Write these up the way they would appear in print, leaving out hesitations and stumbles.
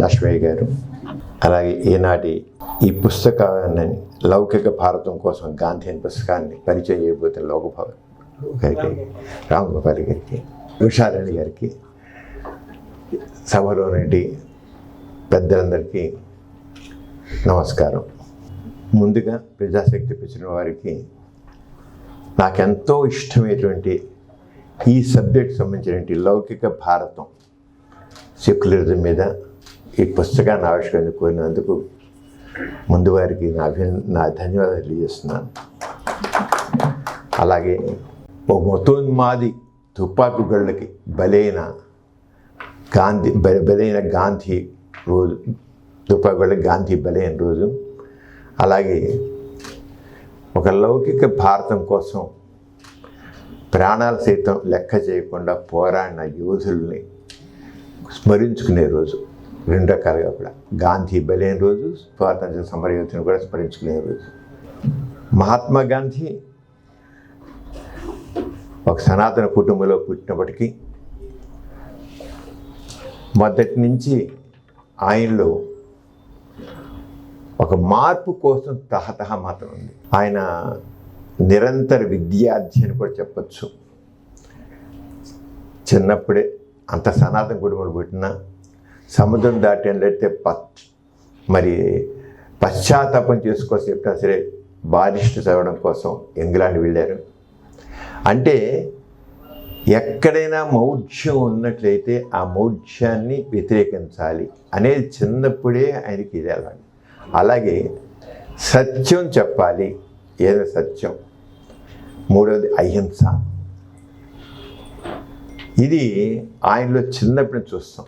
లక్ష్మయ్య గారు, అలాగే ఈనాటి ఈ పుస్తకాన్ని లౌకిక భారతం కోసం గాంధీ అనే పుస్తకాన్ని పరిచయం చేయబోతున్న లోకభావ గారికి, రామగోపాల్ గారికి, ఉషారాణి గారికి, సభలోని పెద్దలందరికీ నమస్కారం. ముందుగా ప్రజాశక్తి పిలిచిన వారికి నాకెంతో ఇష్టమైనటువంటి ఈ సబ్జెక్ట్ సంబంధించినటువంటి లౌకిక భారతం సెక్యులరిజం మీద ఈ పుస్తకాన్ని ఆవిష్కరణ కోరినందుకు ముందు వారికి నా ధన్యవాదాలు తెలియజేస్తున్నాను. అలాగే ఒక మతోన్మాది తుపాకు గళ్ళకి బలైన గాంధీ రోజు, తుపాకు గళ్ళకి గాంధీ బలైన రోజు, అలాగే ఒక లౌకిక భారతం కోసం ప్రాణాలు సైతం లెక్క చేయకుండా పోరాడిన యోధుల్ని స్మరించుకునే రోజు. రెండు రకాలుగా కూడా గాంధీ బలైన రోజు, స్వాతంత్ర సమరయోధుని కూడా స్మరించుకునే రోజు. మహాత్మా గాంధీ ఒక సనాతన కుటుంబంలో పుట్టినప్పటికీ మొదటి నుంచి ఆయనలో ఒక మార్పు కోసం తహతహ మాత్రం ఉంది. ఆయన నిరంతర విద్యార్థి అని కూడా చెప్పచ్చు. చిన్నప్పుడే అంత సనాతన కుటుంబంలో పుట్టిన సముద్రం దాటి అంటే మరి పశ్చాత్తాపం చేసుకోవచ్చు చెప్పినా సరే బారిస్టర్ చదవడం కోసం ఇంగ్లాండ్ వెళ్ళారు. అంటే ఎక్కడైనా మౌఢ్యం ఉన్నట్లయితే ఆ మౌఢ్యాన్ని వ్యతిరేకించాలి అనేది చిన్నప్పుడే ఆయనకి ఇది అలవాటు. అలాగే సత్యం చెప్పాలి, ఏదో సత్యం. మూడవది అహింస. ఇది ఆయనలో చిన్నప్పుడు చూస్తాం.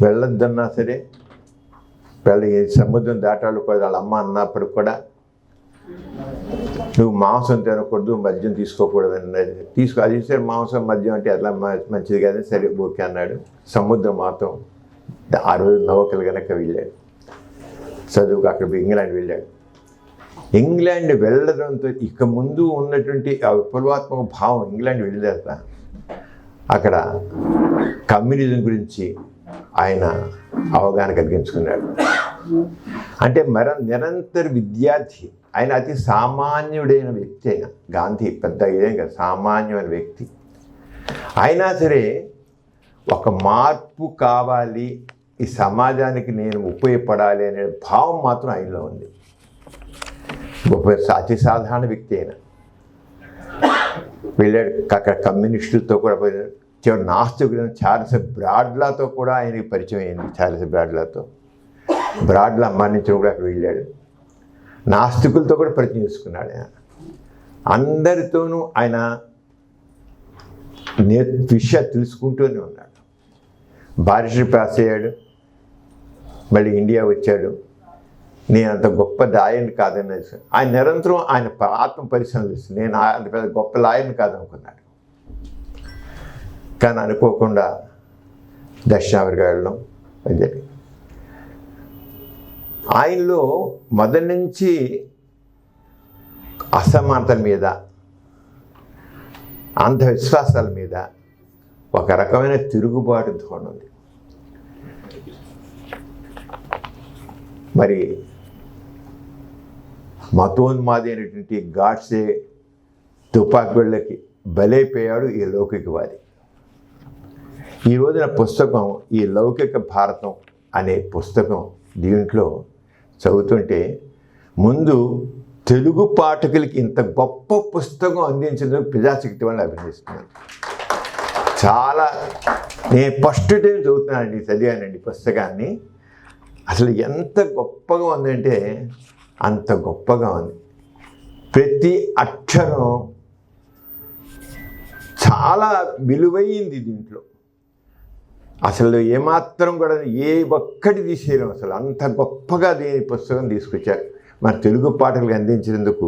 వెళ్ళొద్దన్నా సరే, సముద్రం దాటాలు కూడా వాళ్ళ అమ్మ అన్నప్పుడు కూడా నువ్వు మాంసం తినకూడదు, మద్యం తీసుకోకూడదు అన్నది. అది సరే మాంసం మద్యం అంటే అట్లా మంచిది కానీ సరే ఓకే అన్నాడు. సముద్రం మాత్రం ఆ రోజు నౌకలు కనుక వెళ్ళాడు చదువుకు. అక్కడ ఇంగ్లాండ్ వెళ్ళాడు. ఇంగ్లాండ్ వెళ్ళడంతో ఇక ముందు ఉన్నటువంటి ఆ విప్లవాత్మక భావం ఇంగ్లాండ్ వెళ్ళిన తర్వాత అక్కడ కమ్యూనిజం గురించి ఆయన అవగాహన కలిగించుకున్నాడు. అంటే నిరంతర విద్యార్థి. ఆయన అతి సామాన్యుడైన వ్యక్తి. అయినా గాంధీ పెద్ద ఇదేం కదా, సామాన్యమైన వ్యక్తి. అయినా సరే ఒక మార్పు కావాలి, ఈ సమాజానికి నేను ఉపయోగపడాలి అనే భావం మాత్రం ఆయనలో ఉంది. అతి సాధారణ వ్యక్తి అయినా వెళ్ళాడు. అక్కడ కమ్యూనిస్టులతో కూడా పోయాడు. చివరి నాస్తికుడైన చార్లెస్ బ్రాడ్లాతో కూడా ఆయనకి పరిచయం అయింది. చార్లెస్ బ్రాడ్లా మరణించిన కూడా అక్కడ వెళ్ళాడు. నాస్తికులతో కూడా పరిచయం చేసుకున్నాడు. ఆయన అందరితోనూ ఆయన విషయాలు తెలుసుకుంటూనే ఉన్నాడు. బారిస్టర్ పాస్ అయ్యాడు, మళ్ళీ ఇండియా వచ్చాడు. నేను అంత గొప్ప లాయర్ని కాదని ఆయన నిరంతరం ఆయన ఆత్మ పరిశీలిస్తుంది. నేను అంత పెద్ద గొప్ప లాయర్ని కాదనుకున్నాడు. కానీ అనుకోకుండా దక్షిణాఫ్రికా వెళ్ళడం జరిగింది. ఆయనలో మొదటి నుంచి అసమానతల మీద, అంధవిశ్వాసాల మీద ఒక రకమైన తిరుగుబాటు ధోరణి ఉంది. మరి మతోన్మాది అయినటువంటి గాడ్సే తుపాకుళ్ళకి బలైపోయాడు ఈ లౌకికవాది. ఈ రోజున పుస్తకం, ఈ లౌకిక భారతం అనే పుస్తకం, దీంట్లో చదువుతుంటే ముందు తెలుగు పాఠకులకి ఇంత గొప్ప పుస్తకం అందించడం ప్రజాశక్తి వాళ్ళని అభినందిస్తున్నాను. చాలా నేను ఫస్ట్ టైం చదువుతున్నానండి, చదివానండి పుస్తకాన్ని. అసలు ఎంత గొప్పగా ఉందంటే అంత గొప్పగా ఉంది. ప్రతి అక్షరం చాలా విలువైంది దీంట్లో. అసలు ఏమాత్రం కూడా ఏ ఒక్కటి తీసేయడం. అసలు అంత గొప్పగా దీని పుస్తకం తీసుకొచ్చారు. మన తెలుగు పాఠకులకు అందించినందుకు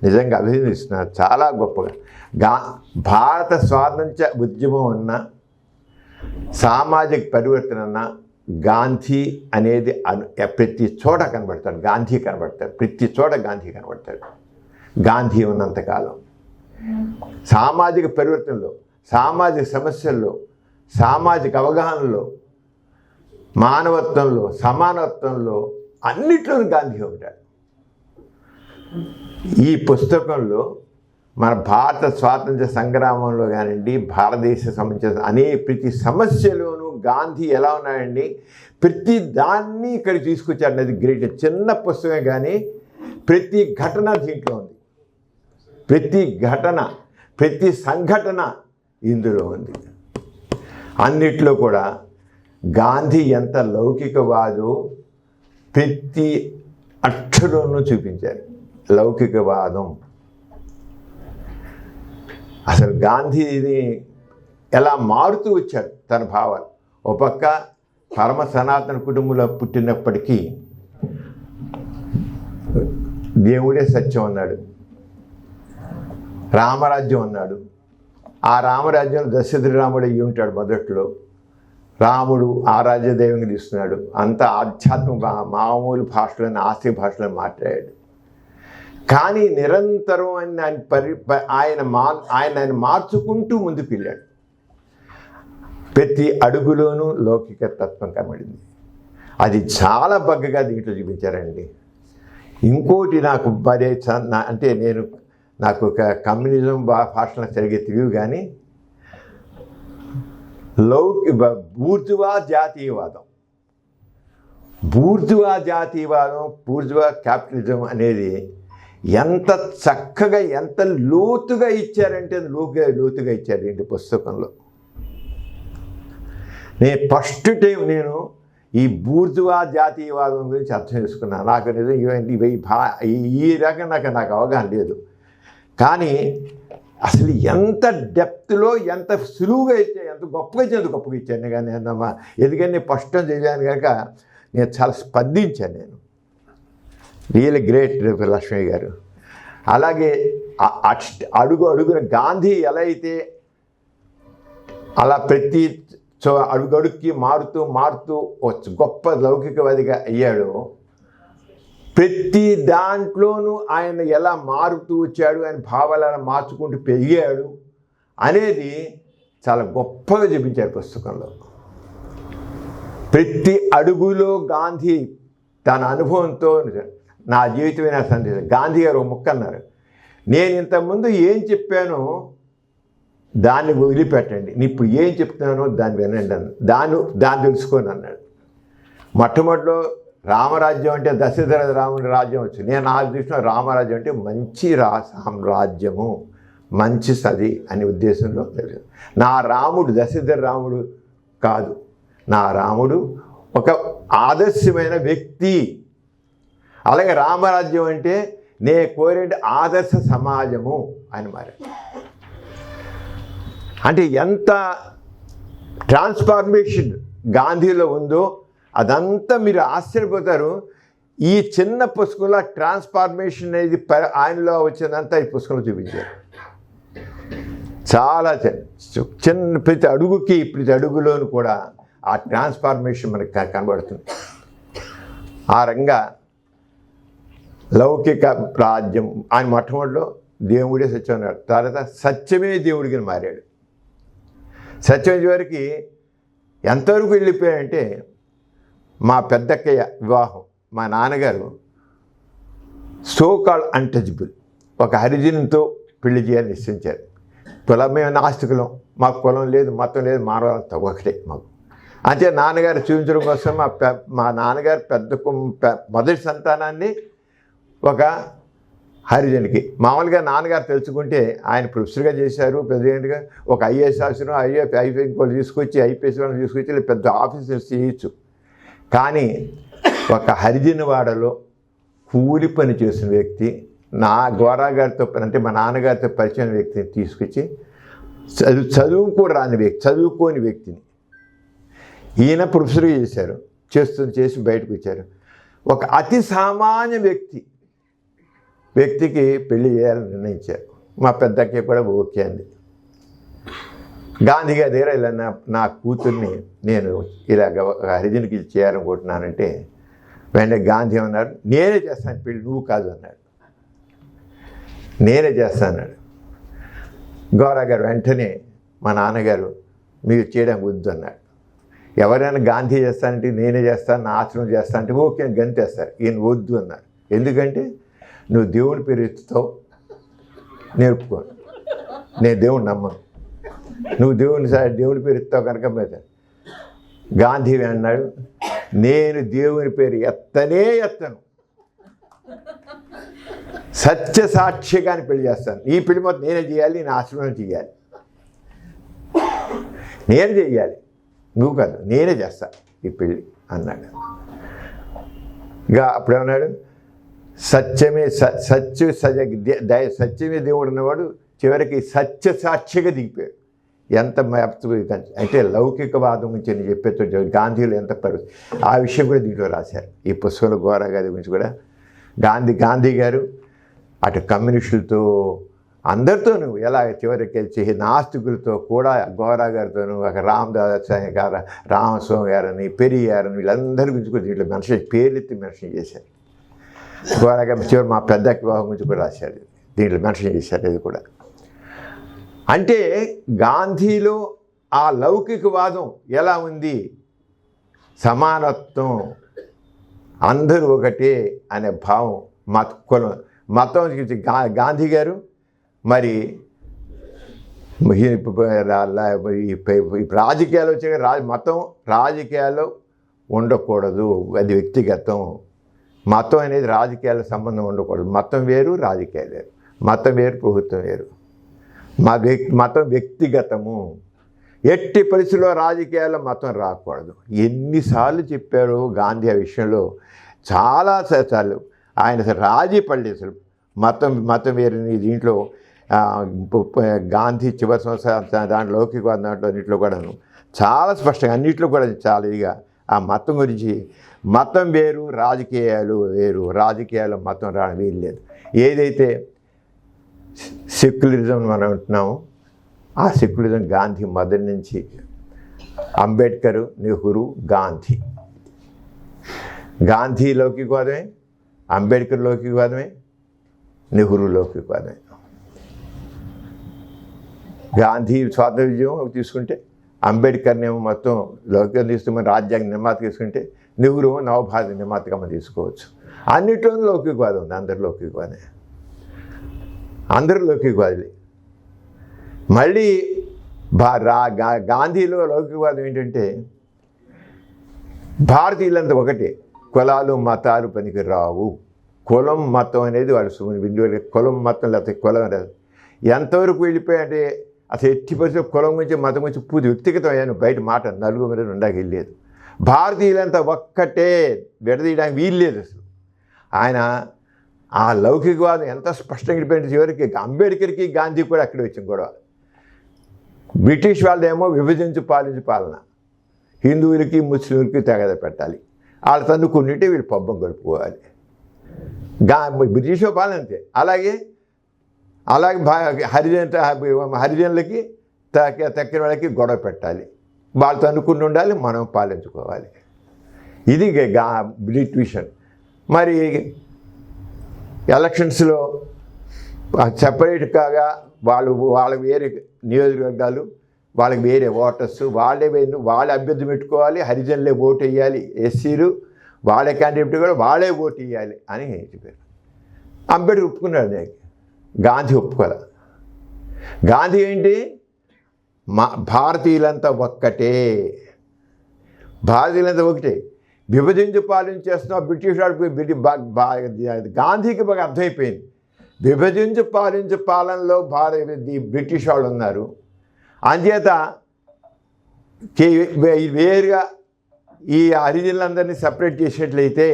నిజంగా అభినందిస్తున్నారు. చాలా గొప్పగా భారత స్వాతంత్ర్య ఉద్యమం ఉన్న, సామాజిక పరివర్తన అన్న గాంధీ అనేది ప్రతి చోట కనబడతాడు. గాంధీ కనబడతాడు, ప్రతి చోట గాంధీ కనబడతాడు. గాంధీ ఉన్నంతకాలం సామాజిక పరివర్తనలో, సామాజిక సమస్యల్లో, సామాజిక అవగాహనలో, మానవత్వంలో, సమానత్వంలో అన్నిట్లోనూ గాంధీ ఉంటాడు. ఈ పుస్తకంలో మన భారత స్వాతంత్ర సంగ్రామంలో కానివ్వండి, భారతదేశ సంబంధించిన ప్రతి సమస్యలోనూ గాంధీ ఎలా ఉన్నాడండి, ప్రతి దాన్ని ఇక్కడ తీసుకొచ్చాడు. అది గ్రేట్. చిన్న పుస్తకం కానీ ప్రతి ఘటన దీంట్లో ఉంది. ప్రతి ఘటన, ప్రతి సంఘటన ఇందులో ఉంది. అన్నిట్లో కూడా గాంధీ ఎంత లౌకికవాదో ప్రతి అక్షరంలో చూపించారు. లౌకికవాదం అసలు గాంధీని ఎలా మారుతూ వచ్చాడు తన భావాలు. ఒక పక్క పరమ సనాతన కుటుంబంలో పుట్టినప్పటికీ దేవుడే సత్యం అన్నాడు, రామరాజ్యం అన్నాడు. ఆ రామరాజ్యంలో దశరథ రాముడు అయ్యి ఉంటాడు. మొదట్లో రాముడు ఆరాధ్యదైవంగా తీస్తున్నాడు. అంత ఆధ్యాత్మిక మామూలు భాషలను, ఆస్తిక భాషలను మాట్లాడాడు. కానీ నిరంతరం ఆయన మార్చుకుంటూ ముందుకు వెళ్ళాడు. ప్రతి అడుగులోనూ లౌకిక తత్వం కనబడింది. అది చాలా బగ్గగా దీంట్లో చూపించారండి. ఇంకోటి నాకు అంటే నాకు ఒక కమ్యూనిజం భాషలో సరిగ్గా తెలియదు, కానీ బూర్జువా జాతీయవాదం, బూర్జువా క్యాపిటలిజం అనేది ఎంత చక్కగా, ఎంత లోతుగా ఇచ్చారంటే లోతుగా ఇచ్చారు ఇంటి పుస్తకంలో. నేను ఫస్ట్ టైం ఈ బూర్జువా జాతీయవాదం గురించి అర్థం చేసుకున్నాను. నాకు నిజం ఈ రకంగా నాకు అవగాహన లేదు. కానీ అసలు ఎంత డెప్త్లో, ఎంత సులువుగా ఇచ్చాను, ఎంత గొప్పగా ఇచ్చాను. కానీ ఎందుకంటే ఫస్ట్ టైం చదివాను కనుక నేను చాలా స్పందించాను. నేను రియల్ గ్రేట్ లక్ష్మయ్య గారు. అలాగే అడుగున గాంధీ ఎలా అయితే అలా ప్రతి అడుగడుక్కి మారుతూ గొప్ప లౌకికవాదిగా అయ్యాడో, ప్రతి దాంట్లోనూ ఆయన ఎలా మారుతూ వచ్చాడు, ఆయన భావాలను మార్చుకుంటూ పెరిగాడు అనేది చాలా గొప్పగా చూపించారు పుస్తకంలో. ప్రతి అడుగులో గాంధీ తన అనుభవంతో, నా జీవితమే నా సందేశం. గాంధీ గారు ఒక ముక్క అన్నారు, నేను ఇంతకుముందు ఏం చెప్పానో దాన్ని వదిలిపెట్టండి, నేను ఇప్పుడు ఏం చెప్తున్నానో దాన్ని వినండి దాన్ని తెలుసుకోని అన్నాడు. మొట్టమొదటిలో రామరాజ్యం అంటే దశరథ రాముడి రాజ్యం వచ్చింది. నేను నా దృష్టిలో రామరాజ్యం అంటే మంచి సామ్రాజ్యము, మంచి సది అనే ఉద్దేశంలో తెలియదు. నా రాముడు దశరథ రాముడు కాదు, నా రాముడు ఒక ఆదర్శమైన వ్యక్తి. అలాగే రామరాజ్యం అంటే నే కోరే ఆదర్శ సమాజము అని మరి. అంటే ఎంత ట్రాన్స్ఫార్మేషన్ గాంధీలో ఉందో అదంతా మీరు ఆశ్చర్యపోతారు. ఈ చిన్న పుస్తకంలో ట్రాన్స్ఫార్మేషన్ అనేది ఆయనలో వచ్చిందంతా ఈ పుస్తకంలో చూపించారు. చాలా చిన్న ప్రతి అడుగులోనూ కూడా ఆ ట్రాన్స్ఫార్మేషన్ మనకు కనబడుతుంది. ఆ రంగా లౌకిక రాజ్యం ఆయన మొట్టమొదటిలో దేవుడే సత్యం అన్నాడు. తర్వాత సత్యమే దేవుడికి మారాడు. సత్యం వరకు ఎంతవరకు వెళ్ళిపోయాయంటే, మా పెద్దక్కయ్య వివాహం, మా నాన్నగారు సోకాల్ అన్టచబుల్ ఒక హరిజనుతో పెళ్లి చేయాలని నిశ్చయించారు. కులమే నాస్తికులం, మాకు కులం లేదు, మతం లేదు, మానవాళ్ళంతా ఒకటే మాకు. అంటే నాన్నగారు చూపించడం కోసం మా నాన్నగారు మొదటి సంతానాన్ని ఒక హరిజనికి, మామూలుగా నాన్నగారు తెలుసుకుంటే ఆయన ప్రొఫెసర్గా చేశారు, ప్రెసిడెంట్గా ఒక ఐఏఎస్ ఆఫీసర్, ఐపీఎస్ ఇంకోటి తీసుకొచ్చి ఐపీఎస్ వాళ్ళని తీసుకొచ్చి పెద్ద ఆఫీసర్స్ చేయొచ్చు. కానీ ఒక హరిజన వాడలో కూలి పని చేసిన వ్యక్తి, నా గోరాగారితో అంటే మా నాన్నగారితో పరిచయం వ్యక్తిని తీసుకొచ్చి చదువుకోని వ్యక్తిని ఈయన ప్రొఫెసర్గా చేశారు. చేసి బయటకు వచ్చారు. ఒక అతి సామాన్య వ్యక్తికి పెళ్లి చేయాలని నిర్ణయించారు. మా పెద్దకి కూడా ఓకే అంది. గాంధీ గారి దగ్గర ఇలా నా కూతుర్ని నేను ఇలాగ హరిజనికి చేయాలనుకుంటున్నానంటే వెంటనే గాంధీ అన్నారు, నేనే చేస్తాను పెళ్ళి, నువ్వు కాదు అన్నాడు. నేనే చేస్తానన్నాడు. గౌరా గారు వెంటనే మా నాన్నగారు మీరు చేయడానికి వద్దు అన్నాడు. ఎవరైనా గాంధీ చేస్తానంటే నేనే చేస్తాను, నా ఆశ్రమం చేస్తా అంటే ఓకే అని గంతేస్తారు. ఈయన వద్దు అన్నారు. ఎందుకంటే నువ్వు దేవుని పేరు ఎత్తుతావు, నేర్పుకోను, నేను దేవుని నమ్మను, నువ్వు దేవుని పేరు ఎత్తావు కనుక మీద గాంధీ అన్నాడు, నేను దేవుని పేరు ఎత్తను, సత్య సాక్షిగాని పెళ్లి చేస్తాను. ఈ పెళ్లి మొత్తం నేనే చేయాలి, నేను ఆశ్రమం చేయాలి, నేను చెయ్యాలి, నువ్వు కాదు, నేనే చేస్తా ఈ పెళ్ళి అన్నాడు. ఇక అప్పుడేమన్నాడు, సత్యమే సత్యమే దేవుడు ఉన్నవాడు చివరికి సత్య సాక్షిగా దిగిపోయాడు. ఎంత అంటే లౌకికవాదం గురించి నేను చెప్పేతో గాంధీలో ఎంత ఆ విషయం కూడా దీంట్లో రాశారు. ఈ పుస్తకంలో గోరా గారి గురించి కూడా గాంధీ గారు అటు కమ్యూనిస్టులతో అందరితోనూ ఎలా చివరికి వచ్చి నాస్తికులతో కూడా గోరా గారితోనూ ఒక రామదాస్ గారు, రామస్వామి గారని, పెరియారని వీళ్ళందరి గురించి కూడా దీంట్లో మెన్షన్ పేర్లెత్తి మెన్షన్ చేశారు. గోరా గారు చివరి మా పెద్ద వివాహం గురించి కూడా రాశారు, దీంట్లో మెన్షన్ చేశారు. ఇది కూడా అంటే గాంధీలో ఆ లౌకికవాదం ఎలా ఉంది, సమానత్వం, అందరూ ఒకటే అనే భావం, మతం గాంధీ గారు మరి రాజకీయాలు వచ్చే మతం రాజకీయాల్లో ఉండకూడదు, అది వ్యక్తిగతం. మతం అనేది రాజకీయాల సంబంధం ఉండకూడదు. మతం వేరు, రాజకీయాలు వేరు, మతం వేరు, ప్రభుత్వం వేరు. మతం వ్యక్తిగతము. ఎట్టి పరిస్థితుల్లో రాజకీయాల్లో మతం రాకూడదు. ఎన్నిసార్లు చెప్పారు గాంధీ ఆ విషయంలో, చాలా సార్లు ఆయన రాజీ పడలేదు. అసలు మతం వేరుని దీంట్లో గాంధీ చివరి సంవత్సరం దాంట్లో లౌకికవాదం దాంట్లో అన్నింటిలో కూడాను చాలా స్పష్టంగా, అన్నింటిలో కూడా చాలా ఇదిగా ఆ మతం గురించి, మతం వేరు, రాజకీయాలు వేరు, రాజకీయాల్లో మతం రావడం వీలు లేదు. ఏదైతే సెక్యులరిజం మనం అంటున్నాము, ఆ సెక్యులరిజం గాంధీ మొదటి నుంచి అంబేద్కర్, నెహ్రూ, గాంధీ లౌకికవాదమే, అంబేద్కర్ లౌకికవాదమే, నెహ్రూ లౌకికవాదమే. గాంధీ స్వాతంత్ర విజయం తీసుకుంటే, అంబేద్కర్నేమో మొత్తం లౌకికం తీసుకుని మన రాజ్యాంగ నిర్మాత తీసుకుంటే, నెహ్రూ నవభారత నిర్మాతగా మనం తీసుకోవచ్చు. అన్నిట్లోనూ లౌకికవాదం ఉంది. అందరు లౌకికవాదే, అందరూ లౌకికవాదులే. మళ్ళీ గాంధీలో లౌకికవాదం ఏంటంటే భారతీయులంతా ఒకటే, కులాలు మతాలు పనికి రావు. కులం మతం అనేది వాళ్ళు కులం మతం లేకపోతే కులం లేదు. ఎంతవరకు వెళ్ళిపోయాయంటే అసలు ఎట్టి పరిస్థితుల్లో కులం గురించి మతం గురించి పూర్తి వ్యక్తిగతం అయ్యాను, బయట మాట నలుగురు మీద ఉండాకి వెళ్ళలేదు. భారతీయులంతా ఒక్కటే, విడదీయడానికి వీల్లేదు అసలు. ఆయన ఆ లౌకికవాదం ఎంత స్పష్టంగా వెళ్ళిపోయింది. చివరికి అంబేద్కర్కి గాంధీ కూడా అక్కడే వచ్చింది గొడవ. బ్రిటిష్ వాళ్ళేమో విభజించి పాలన, హిందువులకి ముస్లింలకి తెగద పెట్టాలి, వాళ్ళ తన్నుకున్నింటి వీళ్ళు పబ్బం గడుపుకోవాలి. బ్రిటిష్ పాలన అంతే. అలాగే హరిజనులకి తక్కిన వాళ్ళకి గొడవ పెట్టాలి, వాళ్ళు తన్నుకుని ఉండాలి, మనం పాలించుకోవాలి. ఇది బ్రిటిష్. మరి ఎలక్షన్స్లో సెపరేట్ కాగా వాళ్ళకి వేరే నియోజకవర్గాలు, వాళ్ళకి వేరే ఓటర్స్, వాళ్ళే అభ్యర్థి పెట్టుకోవాలి, హరిజనులే ఓటు వేయాలి, ఎస్సీలు వాళ్ళే క్యాండిడేట్ కూడా వాళ్ళే ఓటు వేయాలి అని చెప్పారు. అంబేద్కర్ ఒప్పుకున్నాడు, గాంధీ ఒప్పుకోలే. గాంధీ ఏంటి, భారతీయులంతా ఒక్కటే, భారతీయులంతా ఒకటే, విభజించి పాలించేస్తున్న బ్రిటిష్ వాడికి గాంధీకి బాగా అర్థమైపోయింది. విభజించి పాలనలో బ్రిటిష్ వాళ్ళు ఉన్నారు, అంచేత వేరుగా ఈ హరిజనులందరినీ సపరేట్ చేసినట్లయితే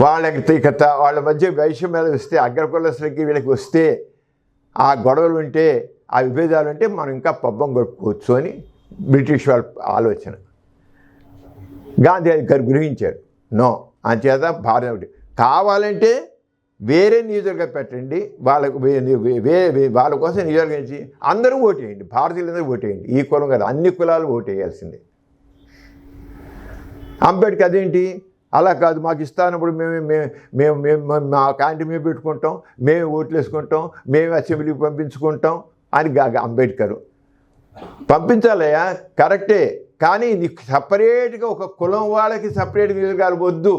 వాళ్ళ మధ్య వైషమ్యాలు వస్తే, అగ్రకులస్తులకి వీళ్ళకి వస్తే, ఆ గొడవలు ఉంటే, ఆ విభేదాలు ఉంటే మనం ఇంకా పబ్బం గడుపుకోవచ్చు అని బ్రిటిష్ వాళ్ళ ఆలోచన. గాంధీ గారు గ్రహించాడు. నో, అంచేత భారత కావాలంటే వేరే నియోజకవర్గం పెట్టండి, వాళ్ళ కోసం నియోజకవర్గం ఇచ్చి అందరూ ఓటేయండి, భారతీయులందరూ ఓటేయండి, ఈ కులం కాదు అన్ని కులాలు ఓటేయాల్సిందే. అంబేద్కర్ అదేంటి, అలా కాదు, మాకు ఇస్తానప్పుడు మేము మా క్యాంటీన్ మేము పెట్టుకుంటాం, మేము ఓట్లు వేసుకుంటాం, మేము అసెంబ్లీకి పంపించుకుంటాం అని అంబేద్కర్. పంపించాలయ్యా, కరెక్టే. కానీ నీకు సపరేట్గా ఒక కులం వాళ్ళకి సపరేట్ నియోజకవర్గాలు వద్దు.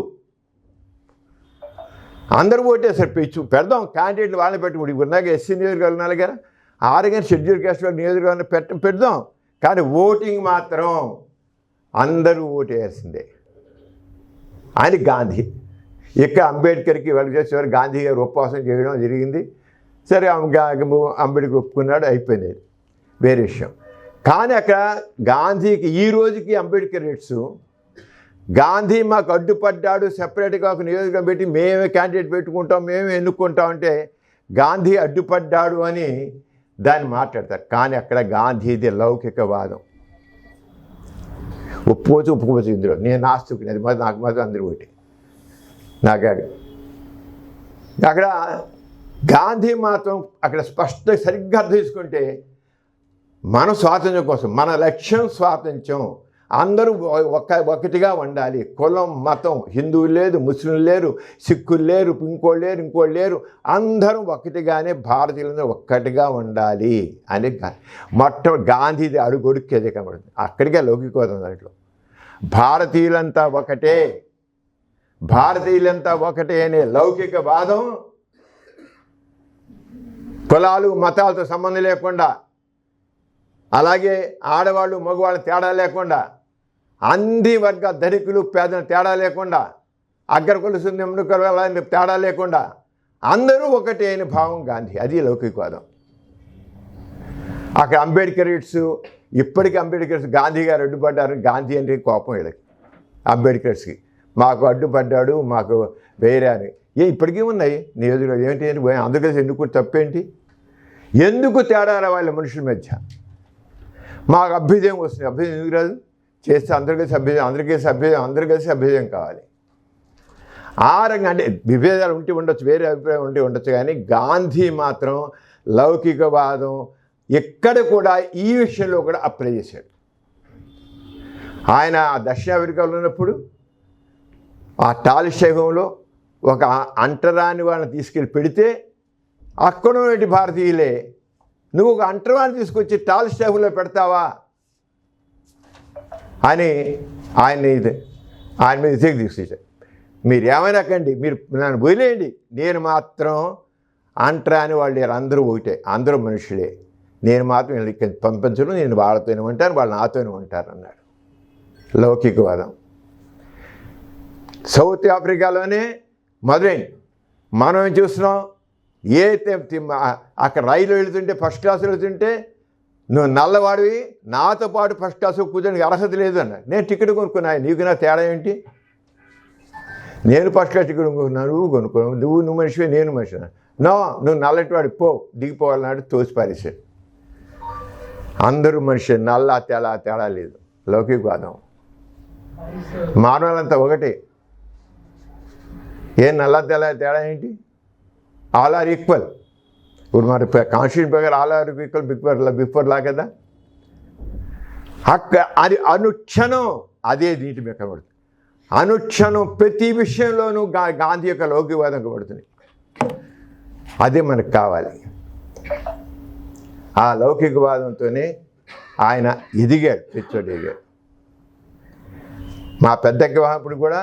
అందరూ ఓటేసారు పెడదాం క్యాండిడేట్లు వాళ్ళని పెట్టుకుంటే. ఇప్పుడు ఉన్నాక ఎస్సీ నియోజకవర్గాలు ఉన్నారు కదా, ఆరుగా షెడ్యూల్ క్యాస్ట్ నియోజకవర్గాన్ని పెడదాం. కానీ ఓటింగ్ మాత్రం అందరూ ఓటేయాల్సిందే అని గాంధీ. ఇక్కడ అంబేద్కర్కి వాళ్ళు చేసేవారు. గాంధీ గారు ఉపవాసం చేయడం జరిగింది. సరే అంబేద్కర్ ఒప్పుకున్నాడు, అయిపోయింది, వేరే విషయం. కానీ అక్కడ గాంధీకి ఈ రోజుకి అంబేద్కర్ రేట్స్ గాంధీ మాకు అడ్డుపడ్డాడు, సెపరేట్గా ఒక నియోజకవర్గం పెట్టి మేమే క్యాండిడేట్ పెట్టుకుంటాం, మేమే ఎన్నుకుంటాం అంటే గాంధీ అడ్డుపడ్డాడు అని దాన్ని మాట్లాడతారు. కానీ అక్కడ గాంధీది లౌకికవాదం. ఒప్పుకోవచ్చు ఇందులో. నేను నాస్తికుని, అది మాత్రం నాకు మాత్రం అందరూ ఒకటి. నాకు అక్కడ గాంధీ మాత్రం అక్కడ స్పష్టంగా సరిగ్గా అర్థం చేసుకుంటే మన స్వాతంత్ర్యం కోసం, మన లక్ష్యం స్వాతంత్ర్యం, అందరూ ఒకటిగా ఉండాలి. కులం మతం, హిందువులు లేదు, ముస్లింలు లేరు, సిక్కులు లేరు, ఇంకోళ్ళు లేరు, అందరూ ఒకటిగానే భారతీయులందరూ ఒక్కటిగా ఉండాలి అని మొట్టమొదటి గాంధీది అడుగొడుక్కేదే కనబడుతుంది. అక్కడికే లౌకికవాదం. దాంట్లో భారతీయులంతా ఒకటే అనే లౌకికవాదం కులాలు మతాలతో సంబంధం లేకుండా, అలాగే ఆడవాళ్ళు మగవాళ్ళు తేడా లేకుండా, అన్ని వర్గ ధనికులు పేదలు తేడా లేకుండా, అగ్రకులసు నిమ్నుకుల తేడా లేకుండా అందరూ ఒకటే అయిన భావం గాంధీ. అది లౌకికవాదం. అక్కడ అంబేద్కరిట్స్, ఇప్పటికీ అంబేద్కర్స్ గాంధీ గారు అడ్డుపడ్డారు. గాంధీ అంటే కోపం వీళ్ళకి, అంబేద్కర్స్కి. మాకు అడ్డుపడ్డాడు, మాకు వేరే అని. ఇప్పటికీ ఉన్నాయి నియోజకవర్గం. ఏంటి అని అందరూ కలిసి ఎన్నుకుంటే తప్పేంటి? ఎందుకు తేడా వాళ్ళ మనుషుల మధ్య? మాకు అభ్యుదయం వస్తుంది. అభ్యుదయం ఎందుకు రాదు? చేస్తే అందరూ కలిసి అభ్యుదయం కావాలి. ఆ రంగా అంటే విభేదాలు ఉంటే ఉండొచ్చు, వేరే అభిప్రాయం ఉంటే ఉండొచ్చు. కానీ గాంధీ మాత్రం లౌకికవాదం ఎక్కడ కూడా ఈ విషయంలో కూడా అప్లై చేశాడు. ఆయన దక్షిణాఫ్రికాలో ఉన్నప్పుడు ఆ టాలిషేగంలో ఒక అంటరాని వాళ్ళని తీసుకెళ్ళి పెడితే అక్కడ ఉన్నటువంటి భారతీయులే, నువ్వు ఒక అంటరాన్ని తీసుకొచ్చి టాలిషేగంలో పెడతావా అని ఆయన మీద ఇసుకు తీసుకొచ్చారు. మీరు ఏమైనా కండి, మీరు నన్ను వదిలేయండి, నేను మాత్రం అంటరాని వాళ్ళు అందరూ ఒకటే, అందరూ మనుషులే, నేను మాత్రం వీళ్ళకి పంపించను, నేను వాళ్ళతోనే ఉంటాను, వాళ్ళు నాతోనే ఉంటారు అన్నాడు. లౌకికవాదం సౌత్ ఆఫ్రికాలోనే మొదలైంది. మనం ఏం చూస్తున్నాం, అక్కడ రైలు వెళుతుంటే, ఫస్ట్ క్లాసులో వెళుతుంటే, నువ్వు నల్లవాడివి, నాతో పాటు ఫస్ట్ క్లాసు కూర్చొని అర్హత లేదు అన్నాడు. నేను టికెట్ కొనుక్కున్నా, నీకు నా తేడా ఏంటి? నేను ఫస్ట్ క్లాస్ టికెట్ కొనుక్కున్నాను, నువ్వు కొనుక్కున్నావు, నువ్వు మనిషివే, నేను మనిషి. నో, నువ్వు నల్లటివాడి, దిగిపోవాలన్నాడు, తోసిపారేశాడు. అందరూ మనిషి, నల్ల తేడా లేదు. లౌకికవాదం. మానవులంతా ఒకటే. నల్ల తేడా ఏంటి? All are equal. ఇప్పుడు మరి కాన్స్టిట్యూషన్ ప్రకారం all are equal before law కదా. అది అనుక్షణం అదే నీటి మీద కనబడుతుంది. అనుక్షణం ప్రతి విషయంలోనూ గాంధీ యొక్క లౌకికవాదం కనబడుతుంది. అదే మనకు కావాలి. ఆ లౌకికవాదంతోనే ఆయన ఎదిగాడు, ఎదిగాడు. మా పెద్దకి అప్పుడు కూడా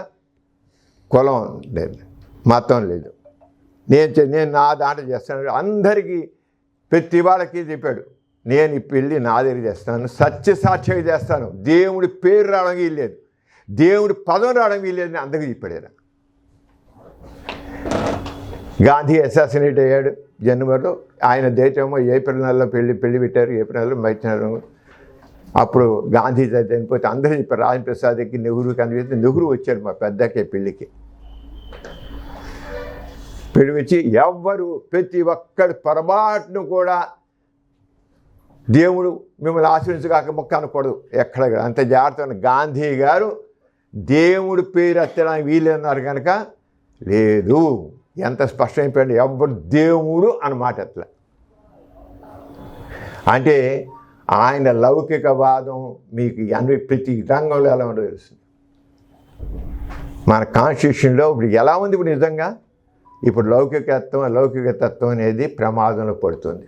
కులం లేదు, మతం లేదు. నేను నా దాంట్లో చేస్తాను, అందరికీ ప్రతి వాళ్ళకి చెప్పాడు, నేను ఈ పెళ్ళి నా దగ్గర చేస్తాను, సత్యసాక్ష్యంగా చేస్తాను, దేవుడి పేరు రావడం వీల్లేదు, దేవుడి పదం రావడం వీల్లేదని అందరికీ చెప్పాడు. గాంధీ అసాసినేట్ అయ్యాడు జనవరిలో. ఆయన డేటేమో ఏప్రిల్ నెలలో పెళ్లి పెట్టారు, ఏప్రిల్ నెలలో మధ్యాహ్నం. అప్పుడు గాంధీ చనిపోతే అందరూ చెప్పారు, రాజేంద్ర ప్రసాద్కి, నెహ్రూకి అందరికీ. నెహ్రూ వచ్చాడు మా పెద్దకే పెళ్ళికి. పెళ్లి వచ్చి ఎవ్వరు ప్రతి ఒక్కడి పొరపాటును కూడా దేవుడు మిమ్మల్ని ఆశీర్వించగాక మొక్క అనకూడదు ఎక్కడ. అంత జాగ్రత్త. గాంధీ గారు దేవుడి పేరు ఎత్తడానికి వీలన్నారు కనుక లేదు. ఎంత స్పష్టమైపోయింది, ఎవ్వరు దేవుడు అన్నమాట ఎట్లా. అంటే ఆయన లౌకికవాదం మీకు అన్ని ప్రతి రంగంలో ఎలా ఉండదో తెలుస్తుంది. మన కాన్స్టిట్యూషన్లో ఇప్పుడు ఎలా ఉంది, ఇప్పుడు నిజంగా ఇప్పుడు లౌకికతత్వం అనేది ప్రమాదంలో పడుతుంది.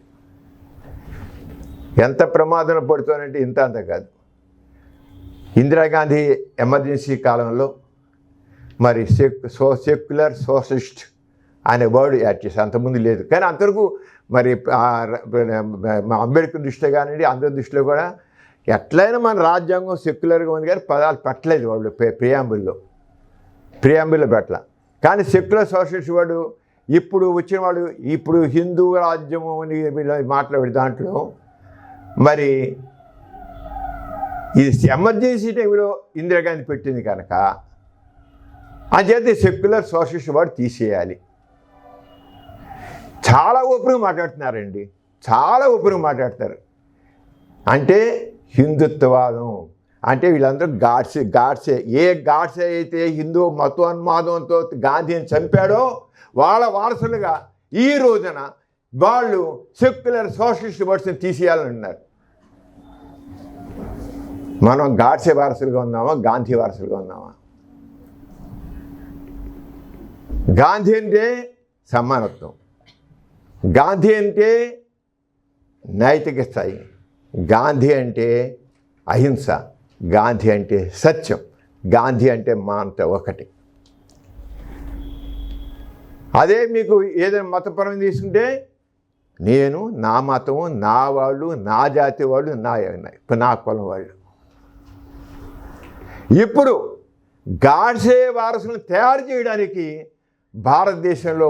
ఎంత ప్రమాదంలో పడుతోనంటే ఇంత అంత కాదు. ఇందిరాగాంధీ ఎమర్జెన్సీ కాలంలో మరి సెక్యులర్ సోషలిస్ట్ అనే వర్డ్ యాడ్ చేసి అంతకుముందు లేదు. కానీ అంతవరకు మరి అంబేద్కర్ దృష్టిలో కానివ్వండి, అందరి దృష్టిలో కూడా ఎట్లయినా మన రాజ్యాంగం సెక్యులర్గా ఉంది కానీ పదాలు పెట్టలేదు వాళ్ళు ప్రియాంబుల్లో పెట్టల. కానీ సెక్యులర్ సోషలిస్ట్ వాడు ఇప్పుడు వచ్చిన వాడు ఇప్పుడు హిందూ రాజ్యము అని మాట్లాడే దాంట్లో మరి ఇది ఎమర్జెన్సీ టైంలో ఇందిరాగాంధీ పెట్టింది కనుక అంచేత సెక్యులర్ సోషలిస్ట్ వాడు తీసేయాలి. చాలా ఓపెన్గా మాట్లాడుతున్నారండి, చాలా ఓపెన్గా మాట్లాడతారు. అంటే హిందుత్వవాదం అంటే వీళ్ళందరూ గాడ్సే ఏ గాడ్సే అయితే హిందూ మతోన్మాదంతో గాంధీని చంపాడో వాళ్ళ వారసులుగా ఈ రోజున వాళ్ళు సెక్యులర్ సోషలిస్ట్ వర్డ్స్ని తీసేయాలని ఉన్నారు. మనం గాడ్సే వారసులుగా ఉన్నామా, గాంధీ వారసులుగా ఉన్నామా? గాంధీ అంటే సమానత్వం, గాంధీ అంటే నైతిక స్థాయి, గాంధీ అంటే అహింస, గాంధీ అంటే సత్యం, గాంధీ అంటే మా అంత ఒకటి. అదే మీకు ఏదైనా మతపరం తీసుకుంటే నేను నా మతము, నా వాళ్ళు, నా జాతి వాళ్ళు, నా కులం వాళ్ళు. ఇప్పుడు గాడ్సే వారసులను తయారు చేయడానికి భారతదేశంలో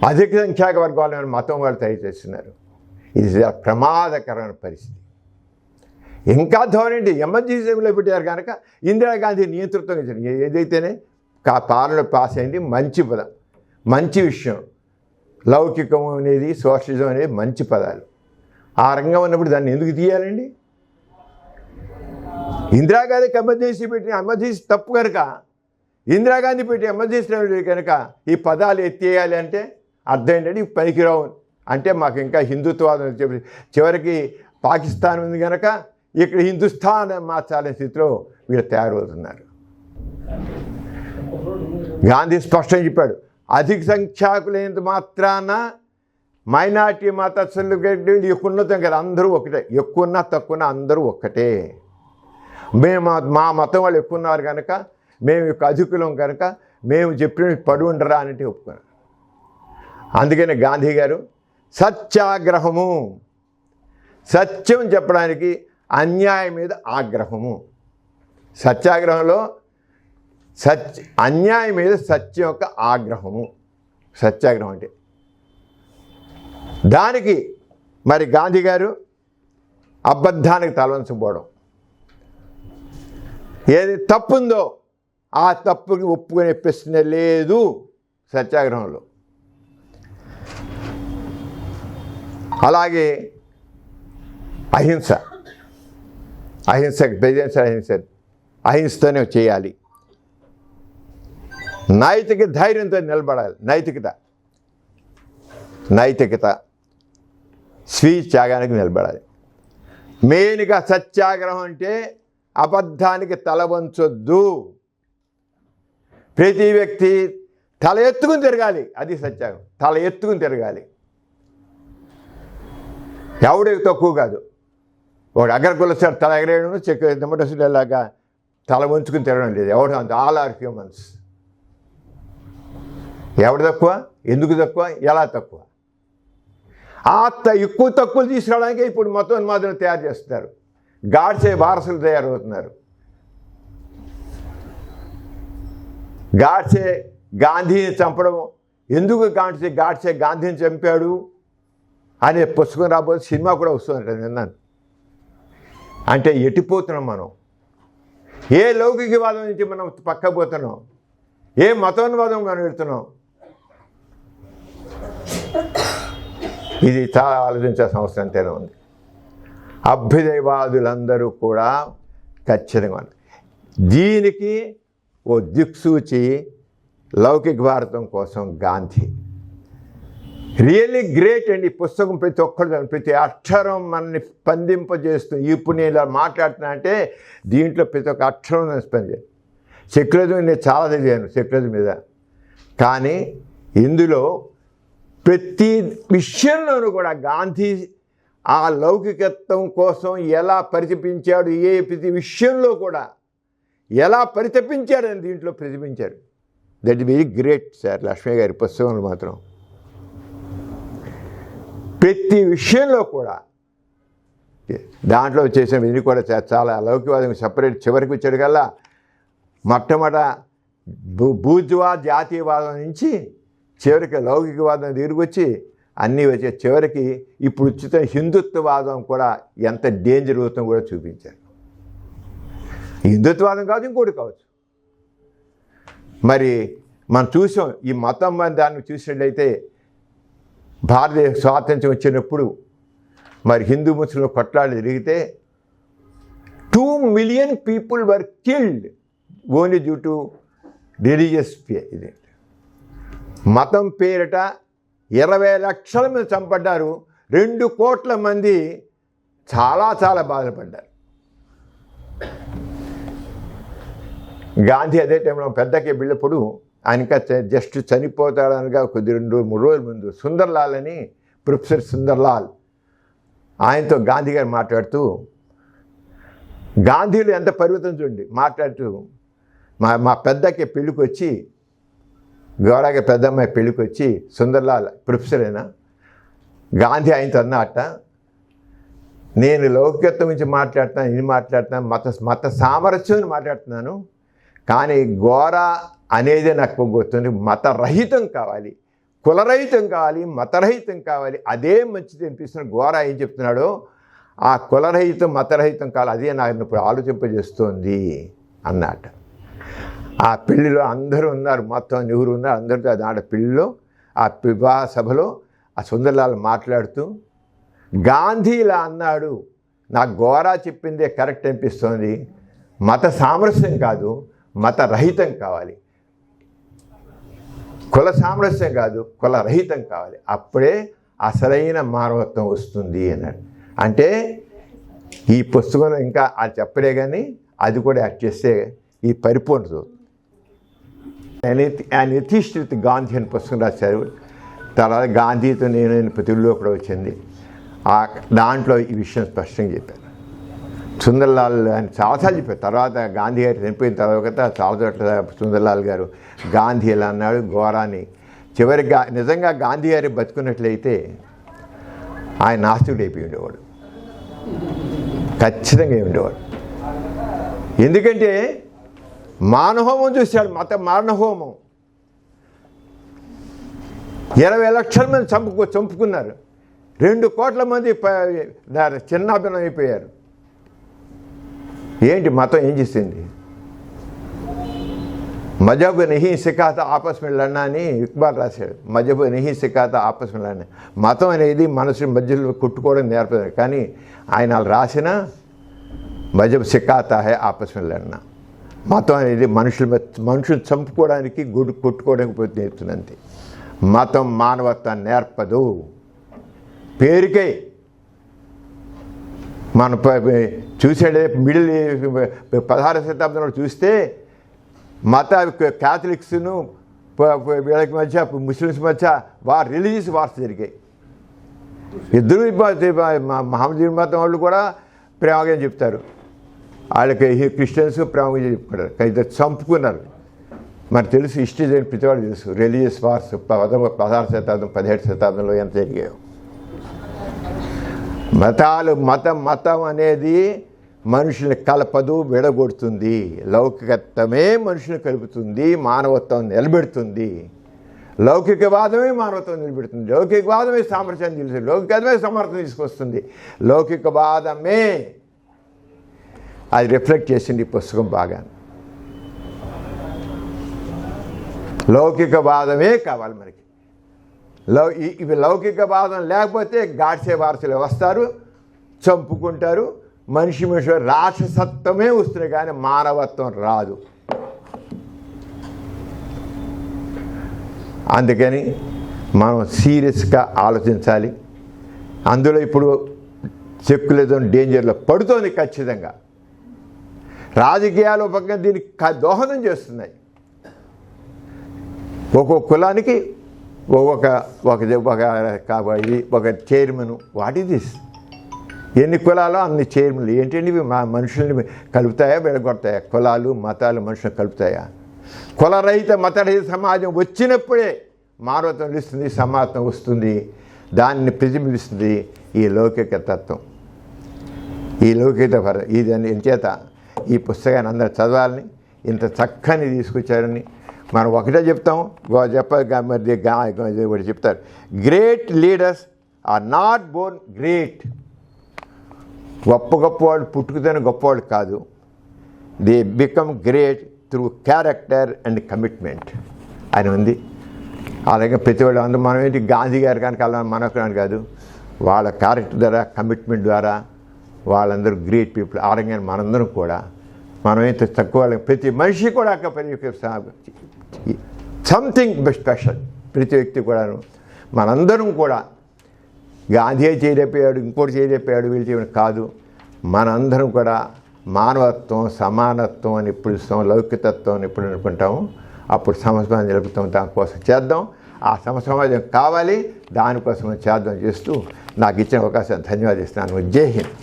అధిక సంఖ్యాక వర్గాలను మతం వాళ్ళు తయారు చేస్తున్నారు. ఇది ప్రమాదకరమైన పరిస్థితి. ఇంకా ధోరణి ఎమర్జెన్సీలో పెట్టారు కనుక ఇందిరాగాంధీ నియంతృత్వం ఇచ్చారు. ఏదైతేనే పాలన పాస్ అయింది, మంచి పదం, మంచి విషయం. లౌకికం అనేది సోషలిజం అనేది మంచి పదాలు. ఆ రంగం ఉన్నప్పుడు దాన్ని ఎందుకు తీయాలండి? ఇందిరాగాంధీకి ఎమర్జెన్సీ తప్పు కనుక ఇందిరాగాంధీ పెట్టి ఎమర్జెన్సీ కనుక ఈ పదాలు ఎత్తేయాలి అంటే అర్థం ఏంటంటే పనికిరావు అంటే మాకు ఇంకా హిందుత్వాదం చెప్పి చివరికి పాకిస్తాన్ ఉంది కనుక ఇక్కడ హిందుస్థాన్ మార్చాలనే స్థితిలో వీళ్ళు తయారవుతున్నారు. గాంధీ స్పష్టంగా చెప్పాడు, అధిక సంఖ్యాకులైనంత మాత్రాన మైనార్టీ మతస్థులు ఎక్కువ ఉన్నతం కదా, అందరూ ఒకటే, ఎక్కువన్నా తక్కువన్నా అందరూ ఒక్కటే. మేము మా మతం వాళ్ళు ఎక్కువ ఉన్నారు కనుక మేము అధికులం కనుక మేము చెప్పిన పడి ఉండరా అంటే ఒప్పుకున్నాం. అందుకని గాంధీ గారు సత్యాగ్రహము, సత్యం చెప్పడానికి అన్యాయం మీద ఆగ్రహము. సత్యాగ్రహంలో అన్యాయం మీద సత్యం యొక్క ఆగ్రహము సత్యాగ్రహం అంటే. దానికి మరి గాంధీ గారు అబద్ధానికి తలవంచకపోవడం, ఏది తప్పుందో ఆ తప్పుకి ఒప్పుకునే ప్రశ్న లేదు సత్యాగ్రహంలో. అలాగే అహింసతోనే చేయాలి. నైతిక ధైర్యంతో నిలబడాలి. నైతికత స్వీయ త్యాగానికి నిలబడాలి. మెయిన్గా సత్యాగ్రహం అంటే అబద్ధానికి తల వంచొద్దు. ప్రతి వ్యక్తి తల ఎత్తుకుని తిరగాలి. అది సత్యాగ్రహం, తల ఎత్తుకుని తిరగాలి. ఎవడే తక్కువ కాదు. వాడు అగ్రకులసారి తల ఎగరేయడం, నిమ్మటసులాగా తల వంచుకుని తిరగడం లేదు. ఎవడు అంత, ఆల్ ఆర్ హ్యూమన్స్. ఎవడు తక్కువ, ఎందుకు తక్కువ, ఎలా తక్కువ? ఎక్కువ తక్కువలు తీసుకురావడానికే ఇప్పుడు మతోన్మాదులను తయారు చేస్తున్నారు. గాడ్సే వారసులు తయారవుతున్నారు. గాడ్సే గాంధీని చంపడం ఎందుకు, గాడ్సే గాంధీని చంపాడు అనే పుస్తకం రాబోతే సినిమా కూడా వస్తుందంట, విన్నాను. అంటే ఎట్టిపోతున్నాం మనం? ఏ లౌకికవాదం నుంచి మనం పక్కపోతున్నాం? ఏ మతోన్వాదం మనం పెడుతున్నాం? ఇది చాలా ఆలోచించాల్సిన అవసరం ఎంతైనా ఉంది. అభ్యుదయవాదులందరూ కూడా ఖచ్చితంగా దీనికి ఓ దిక్సూచి లౌకిక భారతం కోసం గాంధీ రియల్లీ గ్రేట్ అండి. ఈ పుస్తకం ప్రతి ఒక్కరు, ప్రతి అక్షరం మనల్ని స్పందింపజేస్తుంది. ఇప్పుడు నేను ఇలా మాట్లాడుతున్నా అంటే దీంట్లో ప్రతి ఒక్క అక్షరం నేను స్పందించాను. సెక్యులరిజం నేను చాలా చదివాను సెక్యులరిజం మీద, కానీ ఇందులో ప్రతి విషయంలోనూ కూడా గాంధీ ఆ లౌకికత్వం కోసం ఎలా పరితపించాడు, ప్రతి విషయంలో కూడా ఎలా పరితపించాడని దీంట్లో ప్రతిపించారు. That is very great sir. Lakshmi గారి పుస్తకంలో మాత్రం ప్రతి విషయంలో కూడా దాంట్లో చేసిన ఇది కూడా చాలా లౌకికవాదం సపరేట్ చివరికి వచ్చాడు కల్లా మొట్టమొదట బూర్జువా జాతీయవాదం నుంచి చివరికి లౌకికవాదం తిరిగొచ్చి అన్నీ వచ్చే చివరికి ఇప్పుడు ఉచిత హిందుత్వవాదం కూడా ఎంత డేంజర్ అవుతుందో కూడా చూపించారు. హిందుత్వవాదం కాదు, ఇంకోటి కావచ్చు. మరి మనం చూసాం ఈ మతం దాన్ని చూసినట్లయితే భారతదేశ స్వాతంత్ర్యం వచ్చినప్పుడు మరి హిందూ ముస్లింలు కొట్లాడి తిరిగితే 2 million people were killed only due to religious ఇది మతం పేరిట 20 లక్షల మంది చంపడ్డారు. 2 కోట్ల మంది చాలా చాలా బాధపడ్డారు. గాంధీ అదే టైంలో పెద్దకి వెళ్ళినప్పుడు ఆయన ఇంకా జస్ట్ చనిపోతాడనగా కొద్ది 2-3 రోజుల ముందు సుందర్లాల్ అని ప్రొఫెసర్ సుందర్లాల్ ఆయనతో గాంధీ గారు మాట్లాడుతూ గాంధీలో ఎంత పరిమితం చూడండి మాట్లాడుతూ మా పెద్దకి పెళ్ళికి వచ్చి గౌరవ పెద్దమ్మాయి పెళ్ళికి వచ్చి సుందర్లాల్ ప్రొఫెసర్ అయినా గాంధీ ఆయనతో అన్నట్ట నేను లౌకికత్వం గురించి మాట్లాడుతున్నాను, ఇది మాట్లాడుతున్నాను, మత సామరస్యం మాట్లాడుతున్నాను, కానీ గోరా అనేది నాకు గుర్తుంది. మతరహితం కావాలి, కులరహితం కావాలి, మతరహితం కావాలి, అదే మంచిది అనిపిస్తున్న గోరా ఏం చెప్తున్నాడో ఆ కులరహితం మతరహితం కావాలి, అదే నాకు ఇప్పుడు ఆలోచింపజేస్తోంది అన్నమాట. ఆ పెళ్ళిలో అందరూ ఉన్నారు, మొత్తం ఎవరు ఉన్నారు, అందరితో దాంట్లో పెళ్ళిలో ఆ వివాహ సభలో ఆ సుందర్లాల్ మాట్లాడుతూ గాంధీ ఇలా అన్నాడు, నాకు గోరా చెప్పిందే కరెక్ట్ అనిపిస్తోంది, మత సామరస్యం కాదు, మత రహితం కావాలి, కుల సామరస్యం కాదు, కుల రహితం కావాలి, అప్పుడే అసలైన మానవత్వం వస్తుంది అన్నాడు. అంటే ఈ పుస్తకంలో ఇంకా అది చెప్పలే కానీ అది కూడా యాక్ట్ చేస్తే ఈ పరిపూర్ణత. ఆయన ఎథిస్ట్ విత్ గాంధీ అని పుస్తకం రాశారు. తర్వాత గాంధీతో నేను తెలుగులో కూడా వచ్చింది. దాంట్లో ఈ విషయం స్పష్టంగా చెప్పారు. సుందర్లాల్ ఆయన చాలాసార్లు చెప్పారు. తర్వాత గాంధీ గారు చనిపోయిన తర్వాత చాలా చోట్ల సుందర్లాల్ గారు గాంధీ ఎలా అన్నాడు గోరాని. చివరికి నిజంగా గాంధీ గారు బతుకున్నట్లయితే ఆయన నాస్తికుడు అయిపోయి ఉండేవాడు, ఖచ్చితంగా ఉండేవాడు. ఎందుకంటే మానహోమం చూశాడు, మత మానహోమం. 20 లక్షల మంది చంపుకున్నారు, 2 కోట్ల మంది చిన్నాభిన్నం అయిపోయారు. ఏంటి మతం ఏం చేసింది? మజహబ్ నహీ సిఖాతా ఆపస్ మే లడ్నా అని ఇక్బాల్ రాశాడు. మజహబ్ నహీ సిఖాతా ఆపస్ మే లడ్నా, మతం అనేది మనుషుల మధ్యలో కొట్టుకోవడం నేర్పదు. కానీ ఆయన రాసిన మజహబ్ సిఖాతా హై ఆపస్ మే లడ్నా, మతం అనేది మనుషులు చంపుకోవడానికి కొట్టుకోవడానికి నేర్పుతుంది. మతం మానవత్వాన్ని నేర్పదు, పేరుకై. మన చూసాడే మిడిల్ 16వ శతాబ్దంలో చూస్తే మత క్యాథలిక్స్ను వీళ్ళకి మధ్య ముస్లిమ్స్ మధ్య రిలీజియస్ వార్స్ జరిగాయి. ఇద్దరు మహమ్మదీన్ మతం వాళ్ళు కూడా ప్రేమగా చెప్తారు, వాళ్ళకి క్రిస్టియన్స్ ప్రేమగా చెప్పుకుంటారు, ఇద్దరు చంపుకున్నారు. మనకు తెలుసు, హిస్టరీ జరిగిన ప్రతివాడు తెలుసు రిలీజియస్ వార్స్ 16వ శతాబ్దం 17వ శతాబ్దంలో ఎంత జరిగాయో. మతం అనేది మనుషుల్ని కలపదు, విడగొడుతుంది. లౌకికత్వమే మనుషుల్ని కలుపుతుంది, మానవత్వం నిలబెడుతుంది. లౌకికవాదమే మానవత్వం నిలబెడుతుంది, లౌకికవాదమే సామర్థ్యాన్ని తెలుస్తుంది, లౌకికవాదమే సమర్థం తీసుకొస్తుంది. లౌకికవాదమే అది రిఫ్లెక్ట్ చేసింది ఈ పుస్తకం బాగా. లౌకికవాదమే కావాలి మనకి. ఇవి లౌకికవాదం లేకపోతే గాడ్సే వారసులు వస్తారు, చంపుకుంటారు, మనిషి రాక్షసత్వమే వస్తుంది కానీ మానవత్వం రాదు. అందుకని మనం సీరియస్గా ఆలోచించాలి. అందులో ఇప్పుడు సెక్యులరిజం డేంజర్లో పడుతోంది ఖచ్చితంగా. రాజకీయాలు పక్కన దీనికి దోహదం చేస్తున్నాయి. ఒక్కొక్క కులానికి ఒక చైర్మన్. What is this? ఎన్ని కులాలో అన్ని చైర్మన్లు. ఏంటండి ఇవి మనుషుల్ని కలుపుతాయా విడగొడతాయా? కులాలు మతాలు మనుషులను కలుపుతాయా? కులరహిత మతరహిత సమాజం వచ్చినప్పుడే మానవత్వం నిలుస్తుంది, సమానత్వం వస్తుంది, దాన్ని ప్రతిబింబిస్తుంది ఈ లౌకిక తత్వం, ఈ లౌకిక ఇది అని చేత ఈ పుస్తకాన్ని అందరూ చదవాలని, ఇంత చక్కని తీసుకొచ్చారని మనం ఒకటే చెప్తాం. ఒకటి చెప్తారు, great leaders are not born great. గొప్పవాళ్ళు పుట్టుకతోనే గొప్పవాళ్ళు కాదు, they become great through character and commitment అని ఉంది. అలాగే ప్రతి వాళ్ళు అందరూ మనం ఏంటి గాంధీ గారు కనుక అలా మనకు కాదు, వాళ్ళ క్యారెక్టర్ ద్వారా కమిట్మెంట్ ద్వారా వాళ్ళందరూ గ్రేట్ పీపుల్. అలాగే మనందరం కూడా మనమైతే తక్కువ, ప్రతి మనిషి కూడా సంథింగ్ స్పెషల్. ప్రతి వ్యక్తి కూడాను మనందరం కూడా గాంధీ చేయలేకపోయాడు, ఇంకోటి చేయలేకపోయాడు, వీళ్ళు చేయడం కాదు. మనందరం కూడా మానవత్వం సమానత్వం అని ఎప్పుడు ఇస్తాం, లౌకికతత్వం అని ఎప్పుడు అనుకుంటాము, అప్పుడు సమాజం నిలుపుతాం. దానికోసం చేద్దాం, ఆ సమాజం కావాలి, దానికోసం చేద్దాం చేస్తూ నాకు ఇచ్చిన అవకాశం ధన్యవాదాలు ఇస్తున్నాను. జై హింద్.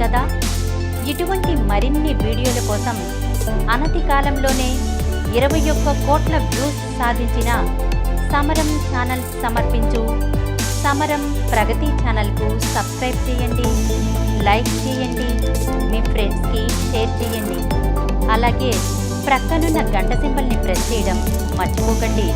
కదా. ఇటువంటి మరిన్ని వీడియోల కోసం అనతి కాలంలోనే 21 కోట్ల వ్యూస్ సాధించిన సమరం ఛానల్ సమర్పించు సమరం ప్రగతి ఛానల్కు సబ్స్క్రైబ్ చేయండి, లైక్ చేయండి, మీ ఫ్రెండ్స్కి షేర్ చేయండి. అలాగే ప్రక్కనున్న గంట సింబల్ని ప్రెస్ చేయడం మర్చిపోకండి.